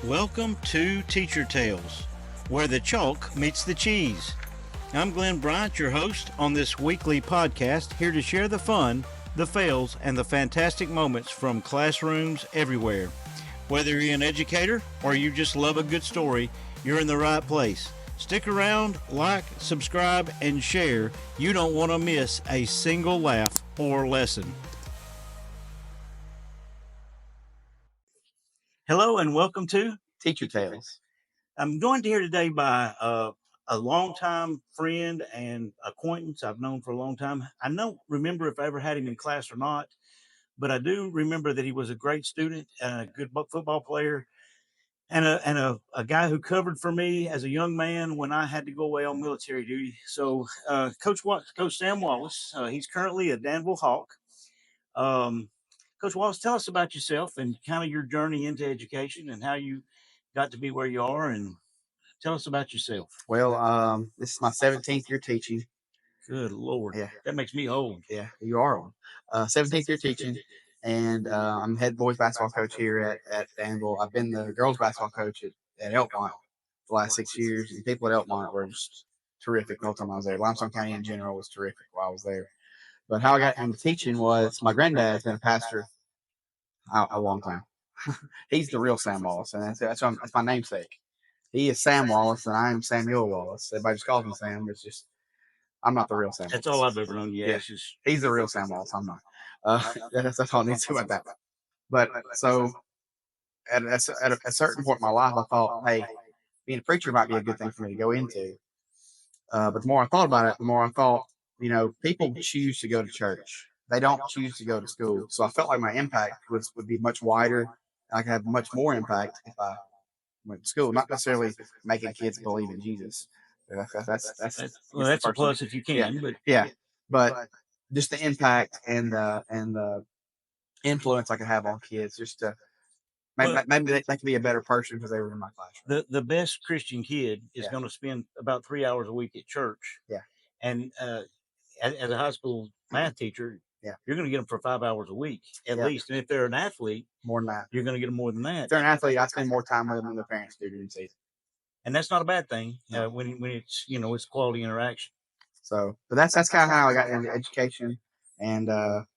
Welcome to Teacher Tales, where the chalk meets the cheese. I'm Glenn Bryant, your host on this weekly podcast, here to share the fun, the fails, and the fantastic moments from classrooms everywhere. Whether you're an educator or you just love a good story, you're in the right place. Stick around, like, subscribe, and share. You don't want to miss a single laugh or lesson. Hello and welcome to Teacher Tales. I'm joined here today by a longtime friend and acquaintance I've known for a long time. I don't remember if I ever had him in class or not, but I do remember that he was a great student, a good football player, and a guy who covered for me as a young man when I had to go away on military duty. So, Coach Sam Wallace, he's currently a Danville Hawk. Um, Coach Wallace, tell us about yourself and kind of your journey into education and how you got to be where you are, and tell us about yourself. Well, this is my 17th year teaching. Good Lord. Yeah, That makes me old. yeah, you are one. 17th year teaching, and I'm head boys basketball coach here at Danville. I've been the girls basketball coach at Elkmont the last 6 years, and people at Elkmont were just terrific the whole time I was there. Limestone County in general was terrific while I was there. But how I got into teaching was my granddad's been a pastor a long time. He's the real Sam Wallace, and that's my namesake. He is Sam Wallace, and I am Samuel Wallace. Everybody just calls me Sam. It's just I'm not the real Sam That's Wallace. all I've ever known you Yeah, as. Is he's the real Sam Wallace. I'm not. That's all I need to say about that. But so at a certain point in my life, I thought, hey, being a preacher might be a good thing for me to go into. But the more I thought about it, the more I thought, people choose to go to church. They don't choose to go to school. So I felt like my impact would be much wider, and I could have much more impact if I went to school, not necessarily making kids believe in Jesus. that's a plus if you Yeah, can, but yeah, but just the impact and the influence I could have on kids, just to maybe they can be a better person because they were in my classroom. the best Christian kid is Yeah. going to spend about 3 hours a week at church. Yeah. And as a high school math teacher, Yeah. you're going to get them for 5 hours a week at Yeah. least. And if they're an athlete, More than that. you're going to get them more than that. If they're an athlete, I spend more time with them than their parents do during season. And that's not a bad thing No. when it's it's quality interaction. So, but that's kind of how I got into education, and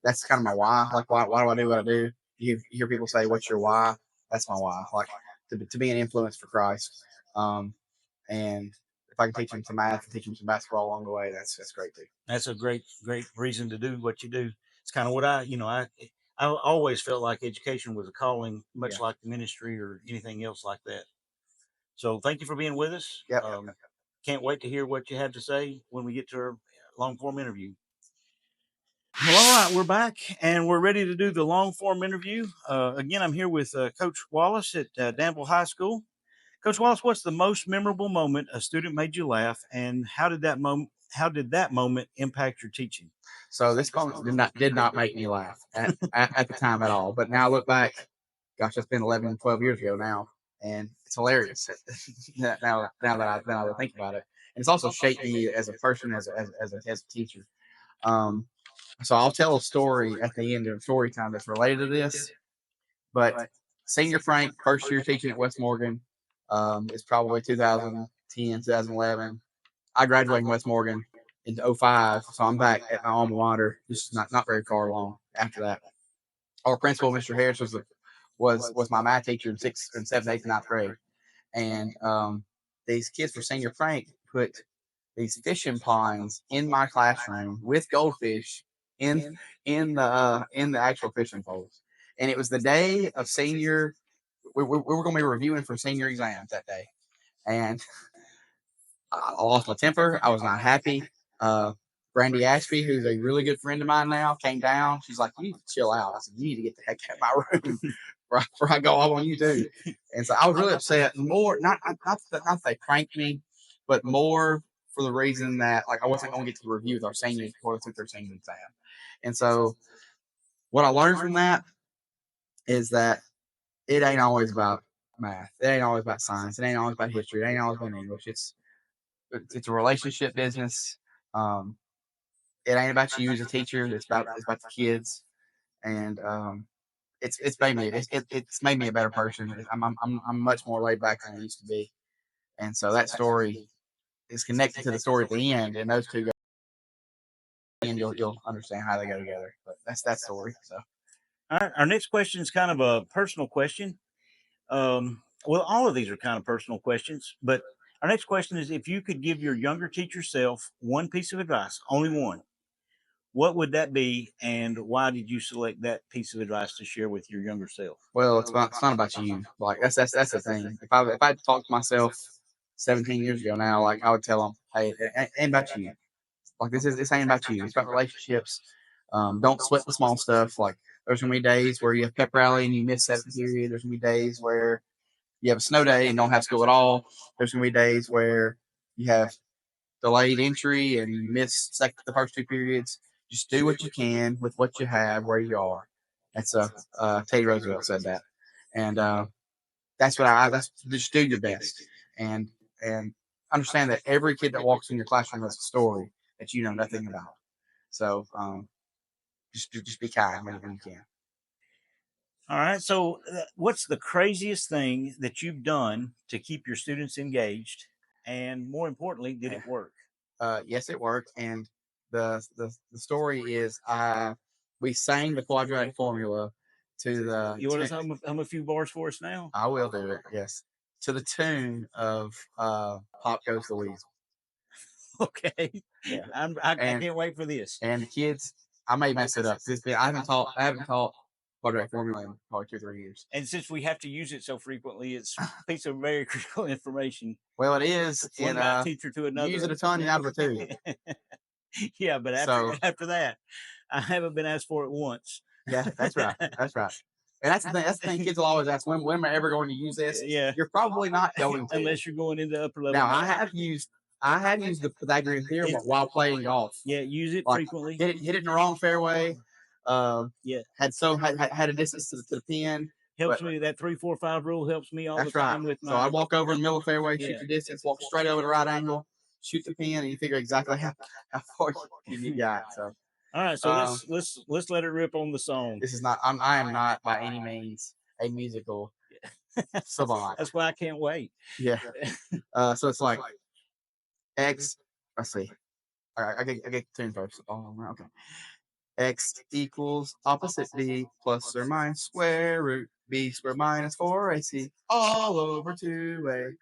that's kind of my why. Like, why do I do what I do? You hear people say, "What's your why?" That's my why. Like to be an influence for Christ. And if I can teach them some math and teach them some basketball along the way, that's great too. That's a great reason to do what you do. It's kind of what I always felt like education was a calling, much like the ministry or anything else like that. So thank you for being with us. Yep. Can't wait to hear what you have to say when we get to our long form interview. Well, all right, we're back and we're ready to do the long form interview. Again, I'm here with Coach Wallace at Danville High School. Coach Wallace, what's the most memorable moment a student made you laugh, and how did that moment impact your teaching? So this moment did not make me laugh at the time at all. But now I look back, gosh, that's been 11, 12 years ago now, and it's hilarious now that I think about it. And it's also shaped me as a person, as a teacher. So I'll tell a story at the end of story time that's related to this. But Senior Frank, first year teaching at West Morgan, is probably 2010, 2011. I graduated from West Morgan in 05, so I'm back at my alma mater, just not very far along after that. Our principal, Mr. Harris, was my math teacher in 6th and 7th, 8th, and 9th grade. And these kids for Senior Frank put these fishing ponds in my classroom with goldfish in the actual fishing poles. And it was the day of senior. We were going to be reviewing for senior exams that day, and I lost my temper. I was not happy. Brandy Ashby, who's a really good friend of mine now, came down. She's like, "You need to chill out." I said, "You need to get the heck out of my room before I go all on you too." And so I was really upset. More not that they pranked me, but more for the reason that like I wasn't going to get to the review with our seniors before they took their senior exam. And so what I learned from that is that it ain't always about math. It ain't always about science. It ain't always about history. It ain't always about English. It's a relationship business. It ain't about you as a teacher. It's about the kids. And it's made me it's made me a better person. I'm much more laid back than I used to be, and so that story is connected to the story at the end, and those two go, and you'll understand how they go together. But that's that story. So All right. Our next question is kind of a personal question. Well, all of these are kind of personal questions, but our next question is if you could give your younger teacher self one piece of advice, only one, what would that be, and why did you select that piece of advice to share with your younger self? well, it's not about you. Like that's the thing. If I talked to myself 17 years ago now, like I would tell them, hey, it ain't about you. Like this ain't about you. It's about relationships. Don't sweat the small stuff. Like there's gonna be days where you have pep rally and you miss that period. There's gonna be days where you have a snow day and don't have school at all. There's gonna be days where you have delayed entry and you miss the first two periods. Just do what you can with what you have where you are. That's Teddy Roosevelt said that, and that's what that's just do your best and and understand that every kid that walks in your classroom has a story that you know nothing about. So just be kind when you can. All right. So, what's the craziest thing that you've done to keep your students engaged? And more importantly, did Yeah. it work? Yes, it worked, and the story is we sang the quadratic formula to the You want to hum a few bars for us now? I will do it. Yes, to the tune of "Pop Goes the Weasel." Okay. Yeah, I and can't wait for this. and the kids, I may mess it up. I haven't taught quadratic formula in probably 2 or 3 years. And since we have to use it so frequently, it's a piece of very critical information. Well, it is, One and math teacher to you use another. it a ton, and out of it too. Yeah, but So after that, I haven't been asked for it once. yeah, that's right. That's right. And that's the thing. That's the thing. Kids will always ask, when am I ever going to use this? Yeah, You're probably not going to. unless you're going into upper level Now, math. I have used the Pythagorean theorem It, while playing golf. yeah, use it Like frequently. hit it in the wrong fairway. Yeah, Had a distance to the pin. helps But me. That 3-4-5 rule helps me all the that's right. time with So I my. walk over in the middle of the fairway, shoot Yeah. the distance, walk straight over the right angle, shoot the pin, and you figure exactly how far you got. So All right, so um, let's let it rip on the song. this is not. I am not by any means a musical savant. That's why I can't wait. Yeah. So it's like X. Let's see. I get the tune first. Oh, okay. X equals opposite B plus or minus square root B square minus 4AC all over 2A.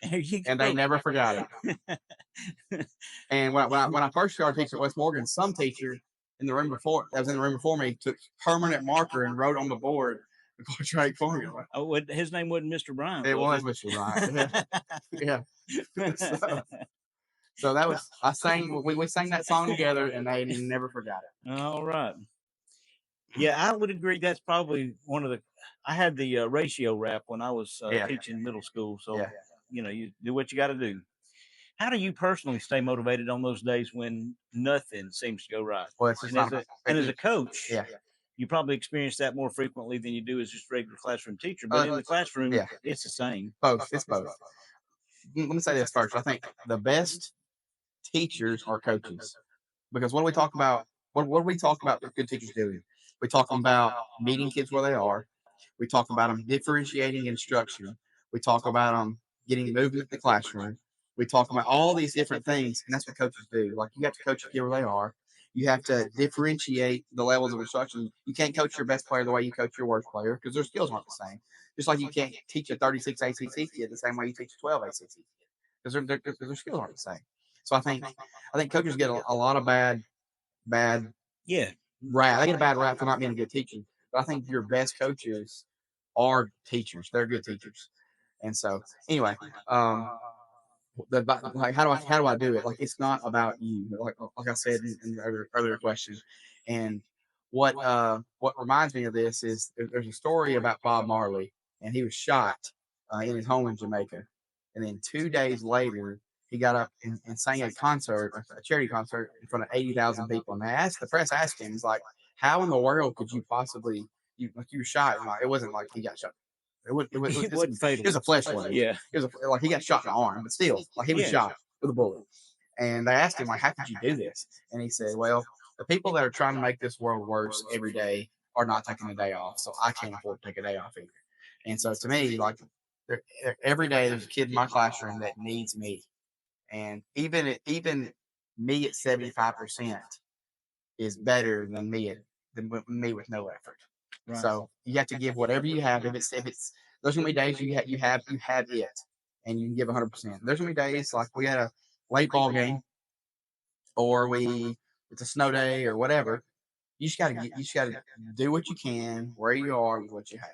There you And go. they never forgot it. And when I first started teaching at West Morgan, some teacher in the room before that was in the room before me took permanent marker and wrote on the board the quadratic formula. Oh, his name wasn't Mr. Bryant. It was Was Mr. Bryant. Yeah. it? So that was we sang that song together and they never forgot it. All right. Yeah, I would agree. That's probably one of the. I had the ratio rap when I was Yeah. teaching middle school. So, Yeah. you do what you got to do. How do you personally stay motivated on those days when nothing seems to go right? Well, it's just And as not. a coach, Yeah. you probably experience that more frequently than you do as just a regular classroom teacher. But in the classroom, Yeah. it's the same. Both. It's both. Let me say this first. I think the best teachers are coaches because what do we talk about? What do we talk about that good teachers doing? We talk about meeting kids where they are. We talk about them differentiating instruction. We talk about them getting movement in the classroom. We talk about all these different things, and that's what coaches do. Like you have to coach a kid where they are. You have to differentiate the levels of instruction. You can't coach your best player the way you coach your worst player because their skills aren't the same. Just like you can't teach a 36 ACC kid the same way you teach a 12 ACC kid because their skills aren't the same. So I think coaches get a lot of bad Yeah. rap. They get a bad rap for not being a good teacher. But I think your best coaches are teachers. They're good teachers. And so anyway, like how do I do it? Like it's not about you. Like I said in the earlier question. And what reminds me of this is there's a story about Bob Marley, and he was shot in his home in Jamaica, and then 2 days later he got up and sang a concert, a charity concert in front of 80,000 people. And the press asked him, he's like, "How in the world could you possibly you were shot?" And like it wasn't like he got shot. It wasn't fatal. It was a flesh wound. Yeah. It was like he got shot in the arm, but still, like he was Yeah. shot with a bullet. And they asked him, like, how could you do this? And he said, well, the people that are trying to make this world worse every day are not taking a day off, so I can't afford to take a day off either. And so to me, like every day there's a kid in my classroom that needs me, and even me at 75% is better than me with no effort. Right. So you have to give whatever you have. If it's there's gonna be days you have it, and you can give 100%. There's gonna be days like we had a late ball game, or it's a snow day or whatever. You just gotta do what you can where you are with what you have.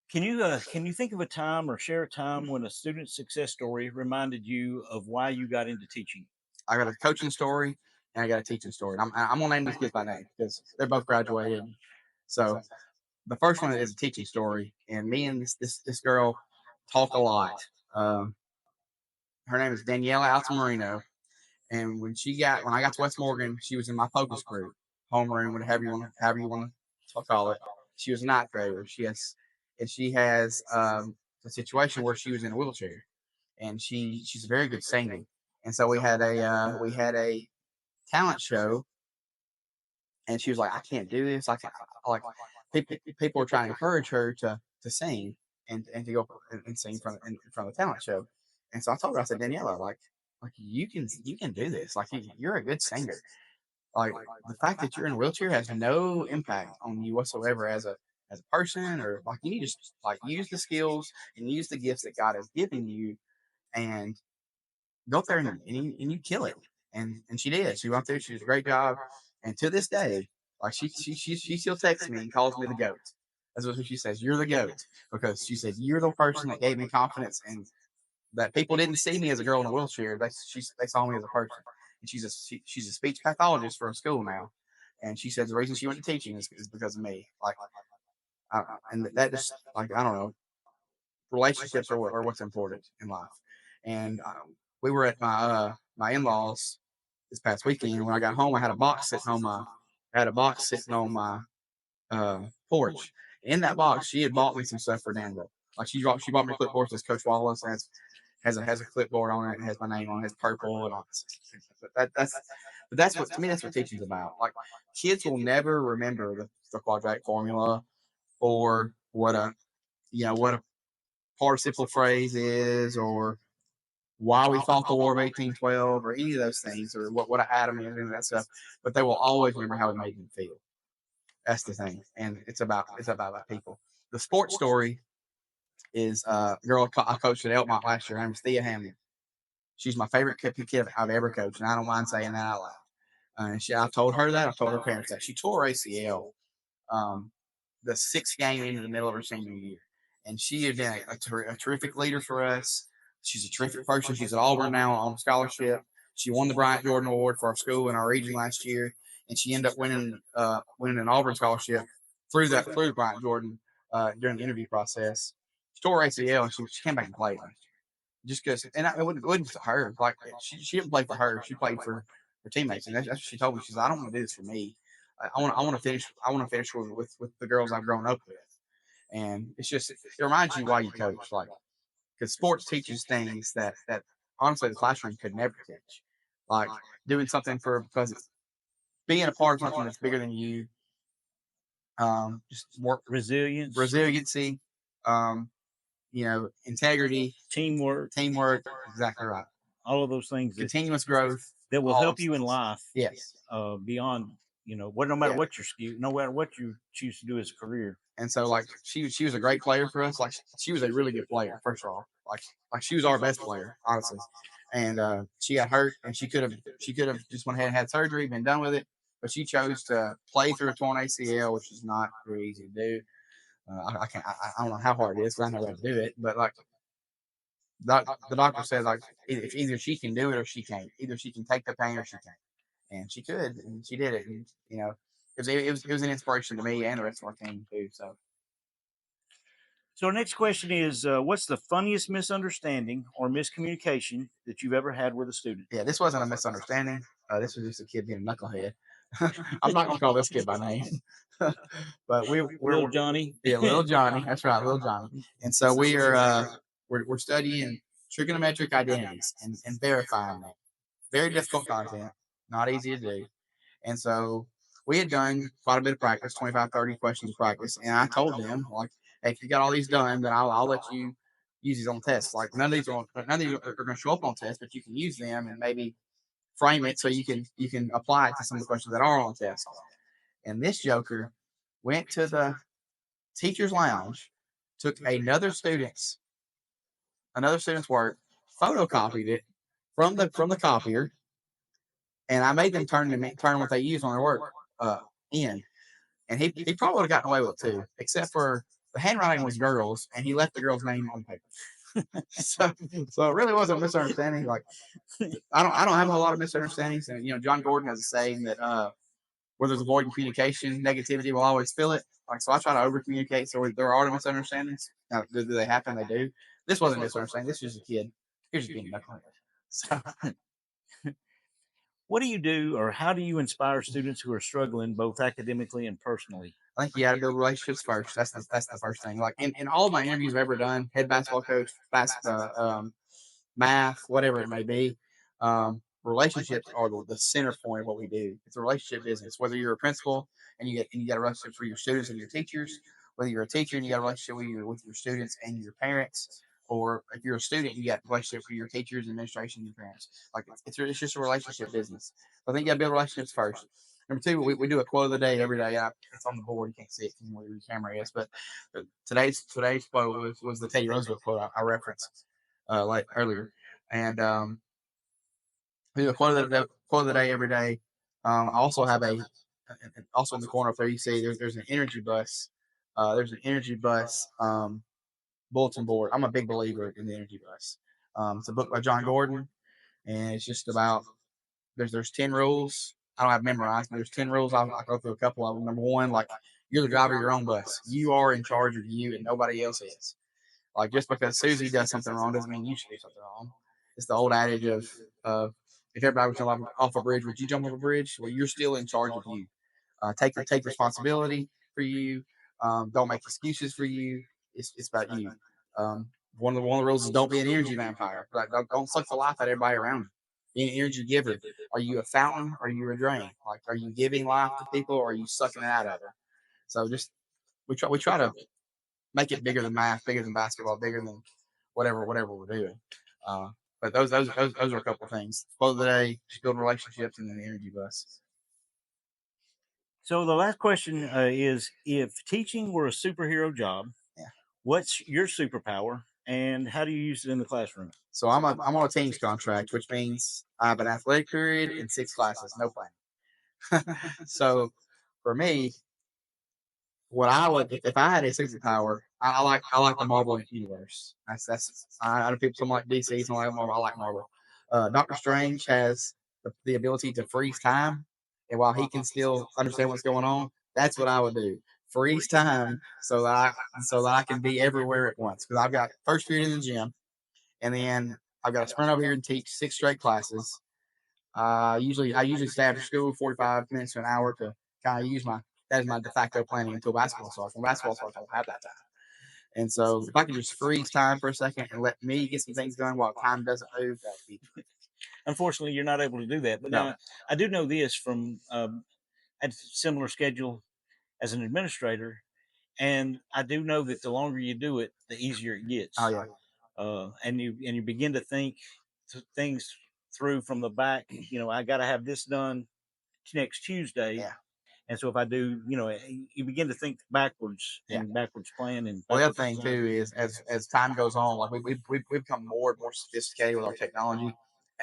Can you think of a time or share a time when a student success story reminded you of why you got into teaching? I got a coaching story and I got a teaching story. And I'm gonna name these kids by name because they're both graduated. So the first one is a teaching story, and me and this girl talk a lot. Um, Her name is Danielle Altamarino, and when I got to West Morgan, she was in my focus group, homeroom, however you want to call it. She was a ninth grader. She has a situation where she was in a wheelchair, and she's a very good singer. And so we had a talent show, and she was like, I can't do this. Like people were trying to encourage her to sing and to go and sing in front of the talent show. And so I told her, I said, Daniela, like you can do this. Like you're a good singer. Like the fact that you're in a wheelchair has no impact on you whatsoever as a person, or like you need to just like use the skills and use the gifts that God has given you, and go up there and you kill it. And she did. She went through. She did a great job. And to this day, like she still texts me and calls me the goat. That's what she says. You're the goat, because she said you're the person that gave me confidence, and that people didn't see me as a girl in a wheelchair. They saw me as a person. And she's a speech pathologist for a school now. And she said the reason she went to teaching is because of me. Like, and that just like I don't know, relationships are what's important in life. And we were at my in laws this past weekend. When I got home, I had a box sitting on my porch. In that box, she had bought me some stuff for Danville. Like she bought me a clipboard that says Coach Wallace, and has a clipboard on it and has my name on it. It's purple and all this. But that's what to me, that's what teaching's about. Like kids will never remember the quadratic formula, or what a participle phrase is, or why we fought the War of 1812, or any of those things, or what an atom is, and that stuff. But they will always remember how it made them feel. That's the thing, and it's about people. The sports story is a girl I coached at Elmont last year. Her name is Thea Hamlin. She's my favorite kid I've ever coached, and I don't mind saying that out loud. I told her that. I told her parents that. She tore her ACL um, the sixth game into the middle of her senior year. And she has been a terrific leader for us. She's a terrific person. She's at Auburn now on scholarship. She won the Bryant Jordan Award for our school in our region last year, and she ended up winning an Auburn scholarship through Bryant Jordan during the interview process. She tore her ACL, and she came back and played last year. Just because, and it wasn't for her. Like she didn't play for her; she played for her teammates, and that's what she told me. She said, "I don't want to do this for me. I want to finish. I want to finish with the girls I've grown up with." And it reminds you why you coach, like because sports teaches things that honestly the classroom could never teach, like doing something because it's being a part of something that's bigger than you. Just work resiliency, um, integrity, teamwork, exactly right. All of those things Continuous growth that will help you in life. Yes. Beyond no matter what no matter what you choose to do as a career. And so like she was a great player for us. Like she was a really good player, first of all. Like she was our best player, honestly. And she got hurt, and she could have just went ahead and had surgery, been done with it. But she chose to play through a torn ACL, which is not very easy to do. I can't. I don't know how hard it is, because I never had to do it. But like the doctor said, like if either she can do it or she can't. Either she can take the pain or she can't. And she could, and she did it. And it was an inspiration to me and the rest of our team too. So our next question is, what's the funniest misunderstanding or miscommunication that you've ever had with a student? Yeah, this wasn't a misunderstanding. This was just a kid being a knucklehead. I'm not gonna call this kid by name, but we're Little Johnny. Yeah, little Johnny. That's right, little Johnny. And so we're studying trigonometric identities and verifying them. Very difficult content, not easy to do. And so we had done quite a bit of practice, 25, 30 questions of practice. And I told them, like, hey, if you got all these done, then I'll let you use these on tests. Like, none of these are going to show up on tests, but you can use them and maybe frame it so you can apply it to some of the questions that are on test. And this joker went to the teacher's lounge, took another student's work, photocopied it from the copier, and I made them turn what they use on their work in. And he probably would have gotten away with it too, except for the handwriting was girls, and he left the girl's name on the paper. so, so it really was a misunderstanding. Like I don't have a whole lot of misunderstandings, and John Gordon has a saying that where there's a void in communication, negativity will always fill it. Like so, I try to over communicate, so there are misunderstandings. Now, do they happen? They do. This wasn't a misunderstanding. This was just a kid. Here's just being knucklehead. So What do you do, or how do you inspire students who are struggling both academically and personally? I think you got to build relationships first. That's the first thing. Like in all of my interviews I've ever done, head basketball coach, math, whatever it may be, relationships are the center point of what we do. It's a relationship business. Whether you're a principal and you got a relationship for your students and your teachers, whether you're a teacher and you got a relationship with your students and your parents, or if you're a student, you got a relationship for your teachers, administration, and your parents. Like it's just a relationship business. So I think you got to build relationships first. Number two, we do a quote of the day every day. It's on the board. You can't see it from where your camera is, but today's quote was the Teddy Roosevelt quote I referenced like earlier, and we do a quote of the day every day. I also have also in the corner up there. You see there's an energy bus. There's an energy bus bulletin board. I'm a big believer in the energy bus. It's a book by John Gordon, and it's just about there's 10 rules. I don't have memorized, but there's 10 rules. I'll go through a couple of them. Number one, like you're the driver of your own bus. You are in charge of you, and nobody else is. Like just because Susie does something wrong doesn't mean you should do something wrong. It's the old adage of if everybody was jumping off a bridge, would you jump off a bridge? Well, you're still in charge of you. Take responsibility for you. Don't make excuses for you. It's about you. One of the rules is don't be an energy vampire. Like don't suck the life out of everybody around you. Be an energy giver. Are you a fountain or are you a drain? Like are you giving life to people or are you sucking it out of them? So just we try to make it bigger than math, bigger than basketball, bigger than whatever we're doing. Uh, but those are a couple of things. Quote of the day, just build relationships, and then the energy bus. So the last question is: if teaching were a superhero job, Yeah. what's your superpower, and how do you use it in the classroom? So I'm on a team's contract, which means I have an athletic period and 6 classes, no planning. So for me, what I would if I had a superpower, I like the Marvel universe. I know people some like DC, some like Marvel. I like Marvel. Doctor Strange has the ability to freeze time, and while he can still understand what's going on, that's what I would do. Freeze time so that I can be everywhere at once. Because I've got first period in the gym, and then I've got to sprint over here and teach 6 straight classes. I usually stay after school 45 minutes to an hour to kind of use my that is my de facto planning until basketball starts. When basketball starts, I don't have that time. And so if I could just freeze time for a second and let me get some things done while time doesn't move, that would be Unfortunately, you're not able to do that. But no. now I do know this from I had a similar schedule as an administrator, and I do know that the longer you do it, the easier it Oh gets. yeah, And you begin to think things through from the back. I got to have this done next Tuesday, yeah, and so if I do, you begin to think backwards yeah. and backwards plan and Well, the other backwards thing design. too is as time goes on, like we've become more and more sophisticated with our technology.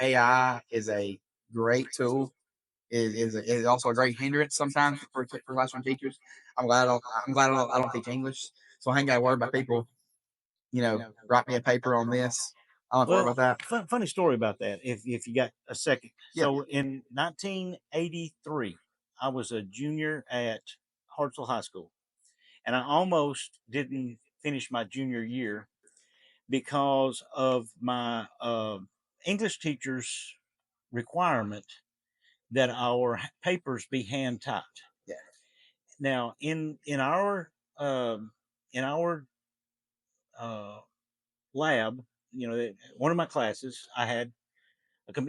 AI is a great tool. Is also a great hindrance sometimes for classroom teachers. I'm glad I don't teach English, so I ain't got to worry about people. Write me a paper on this. I don't have to worry Well, about that. funny story about that. If you got a second, Yeah, so in 1983, I was a junior at Hartsville High School, and I almost didn't finish my junior year because of my English teacher's requirement that our papers be hand typed. yeah, Now, um, in our uh, lab, one of my classes, I had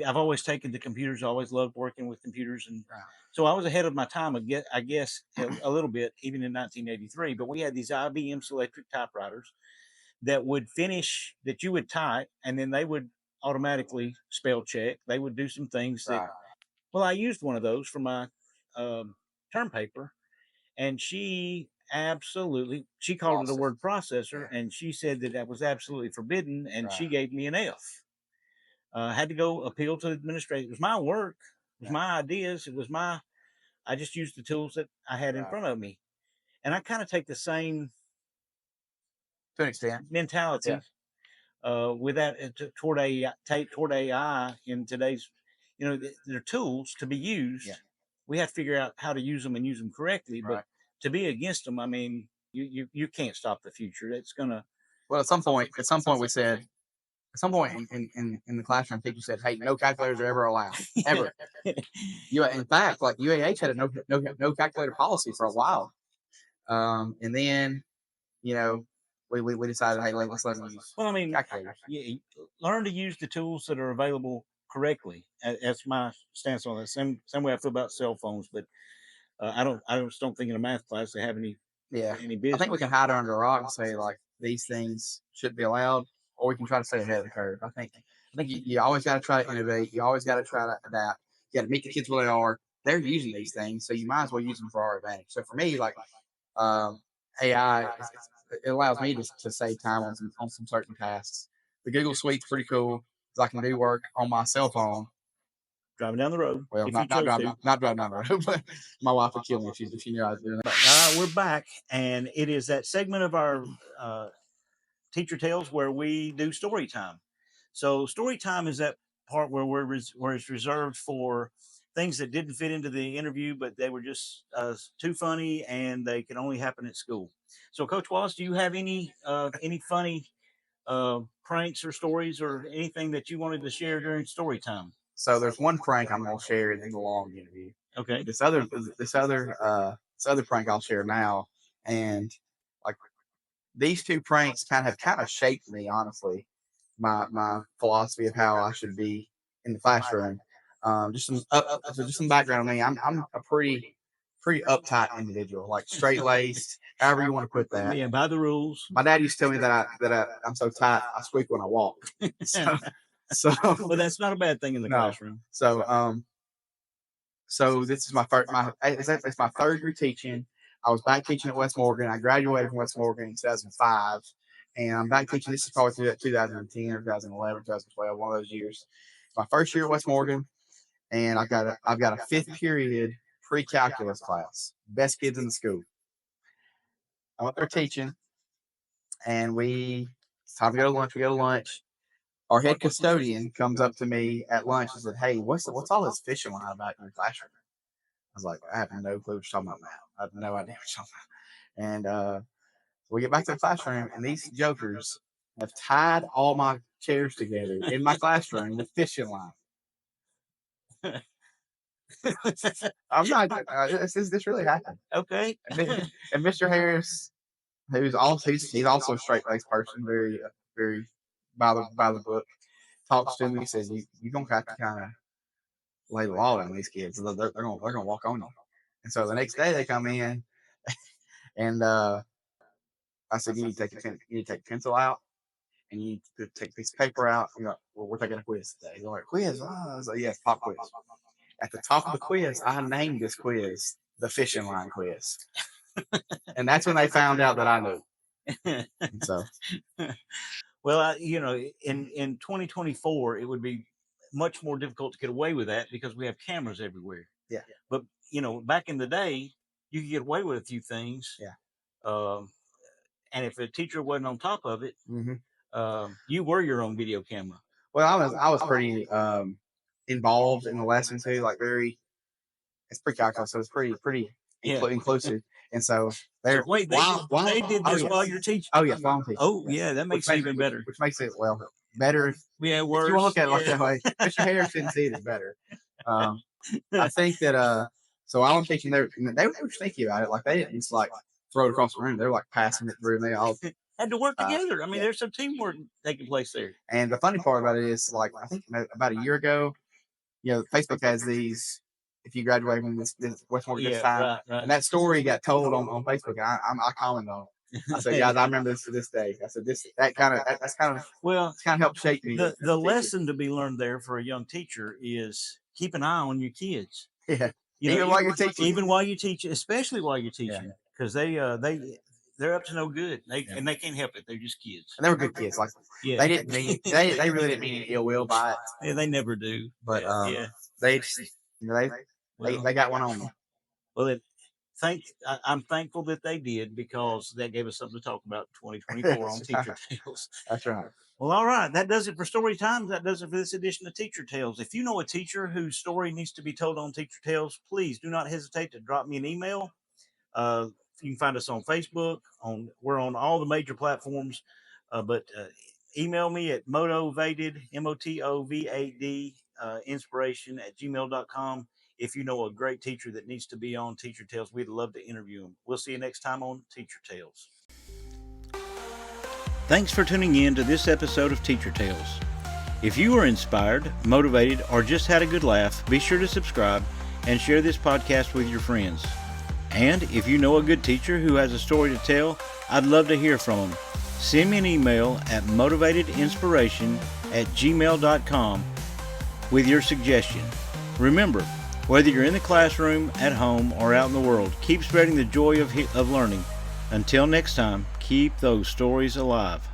I've always taken the computers. I always loved working with computers, and right. So I was ahead of my time, I guess, a little bit, even in 1983. But we had these IBM Selectric typewriters that would finish, that you would type, and then they would automatically spell check. They would do some things that, Right. well, I used one of those for my term paper, and she called it a Lost it. word processor, Yeah. and she said that that was absolutely forbidden, and Right. she gave me an F. Had to go appeal to the administration. It was my work, it was Yeah. my ideas, it was my, I just used the tools that I had in Right. front of me. And I kind of take the same To an extent. mentality Yeah. with that toward AI in today's, they're tools to be used. Yeah. We have to figure out how to use them and use them correctly. But Right. to be against them, I mean, you can't stop the future. It's gonna. Well, at some point we said, at some point in the classroom, teacher said, "Hey, no calculators are ever allowed, ever." In fact, like UAH had a no calculator policy for a while, and then you know we decided, hey, let's let them use Well, I mean, calculators. learn to use the tools that are available correctly. That's my stance on it. Same way I feel about cell phones, but I just don't think in a math class they have Yeah, any I think we business. can hide under a rock and say like these things should be allowed, or we can try to stay ahead of the curve. I think you always got to try to innovate. You always got to try to adapt. You got to meet the kids where they are. They're using these things, so you might as well use them for our advantage. So for me, like um, AI, it allows me to save time on some certain tasks. The Google Suite's pretty cool because I can do work on my cell phone. Driving down the road, Well, if you not chose driving to. not driving down the road, but my wife would kill me if she knew I was doing that. But we're back, and it is that segment of our teacher tales where we do story time. So story time is that part where where it's reserved for things that didn't fit into the interview, but they were just too funny and they could only happen at school. So, Coach Wallace, do you have any funny pranks or stories or anything that you wanted to share during story time? So there's one prank I'm gonna share in the long interview. Okay. This other prank I'll share now, and like these two pranks kind of shaped me, honestly, my philosophy of how I should be in the classroom. Just some background on me. I'm a pretty uptight individual, like straight laced, however you want to put that. Yeah, by the rules. My dad used to tell me I'm so tight I squeak when I walk. So so Well, that's not a bad thing in the no. classroom. So this is it's my third year teaching. I was back teaching at West Morgan. I graduated from West Morgan in 2005, and I'm back teaching. This is probably 2010 or 2011, 2012, one of those years. It's my first year at West Morgan, and I've got a fifth period pre-calculus class. Best kids in the school. I'm up there teaching, and it's time to go to lunch. We go to lunch. Our head custodian comes up to me at lunch and said, "Hey, what's all this fishing line about in your classroom?" I was like, "I have no clue what you're talking about now. I have no idea what you're talking about." And we get back to the classroom, and these jokers have tied all my chairs together in my classroom with fishing line. I'm not. This really happened. Okay. And Mr. Harris, he's also a straight laced person, very by the book. Talks to me. He says, "You gonna have to kind of lay the law on these kids. They're gonna walk on you." And so the next day they come in, and I said, "You need to take a pencil out, and you need to take a piece of paper out. Well, we're taking a quiz today." They're like, "Quiz?" Oh. I was like, "Yes, pop quiz." At the top of the quiz, I named this quiz the fishing line quiz, and that's when they found out that I knew. And so, Well, in 2024, it would be much more difficult to get away with that because we have cameras everywhere. yeah, But back in the day, you could get away with a few things. yeah. Um, and if a teacher wasn't on top of it, Mm-hmm. you were your own video camera. Well, I was pretty involved in the lesson too, like very. It's pre-calculus, so it's pretty Yeah. inclusive. And so So wait, they did this while you're teaching. Oh yes, while I'm teaching. Oh Yes. yeah, that makes it even better. Which makes it better. If Yeah, you worse. want to look at it like Yeah. that way, Mr. Harris didn't see it as better. I think that so while I'm teaching, they were sneaky about it. Like they didn't just like throw it across the room. They were like passing it through, and they all Had to work together. I mean, yeah. there's some teamwork taking place there. And the funny part about it is, like I think about a year ago, Facebook has these. if you graduate from this Westmore this Yeah, time. right. And that story got told on Facebook. I commented on it. I said, guys, I remember this to this day. I said, that's kind of Well, it's kind of helped shape me. the lesson to be learned there for a young teacher is keep an eye on your kids. Yeah. You know, Even while you're teaching. even while you teach, especially while you're teaching, Yeah. because they're up to no good. And they can't help it. They're just kids. And they were good kids. Like Yeah, they didn't mean they really didn't mean any ill will by it. yeah, they never do. But yeah, they just, you know, they got one on them. Well, I'm thankful that they did, because that gave us something to talk about in 2024 on Teacher Tales. That's right. Well, all right. That does it for Story Times. That does it for this edition of Teacher Tales. If you know a teacher whose story needs to be told on Teacher Tales, please do not hesitate to drop me an email. You can find us on Facebook. We're on all the major platforms. But email me at motivated, MOTOVAD, inspiration @gmail.com. If you know a great teacher that needs to be on Teacher Tales, we'd love to interview them. We'll see you next time on Teacher Tales. Thanks for tuning in to this episode of Teacher Tales. If you were inspired, motivated, or just had a good laugh, be sure to subscribe and share this podcast with your friends. And if you know a good teacher who has a story to tell, I'd love to hear from them. Send me an email at motivatedinspiration@gmail.com with your suggestion. Remember, whether you're in the classroom, at home, or out in the world, keep spreading the joy of learning. Until next time, keep those stories alive.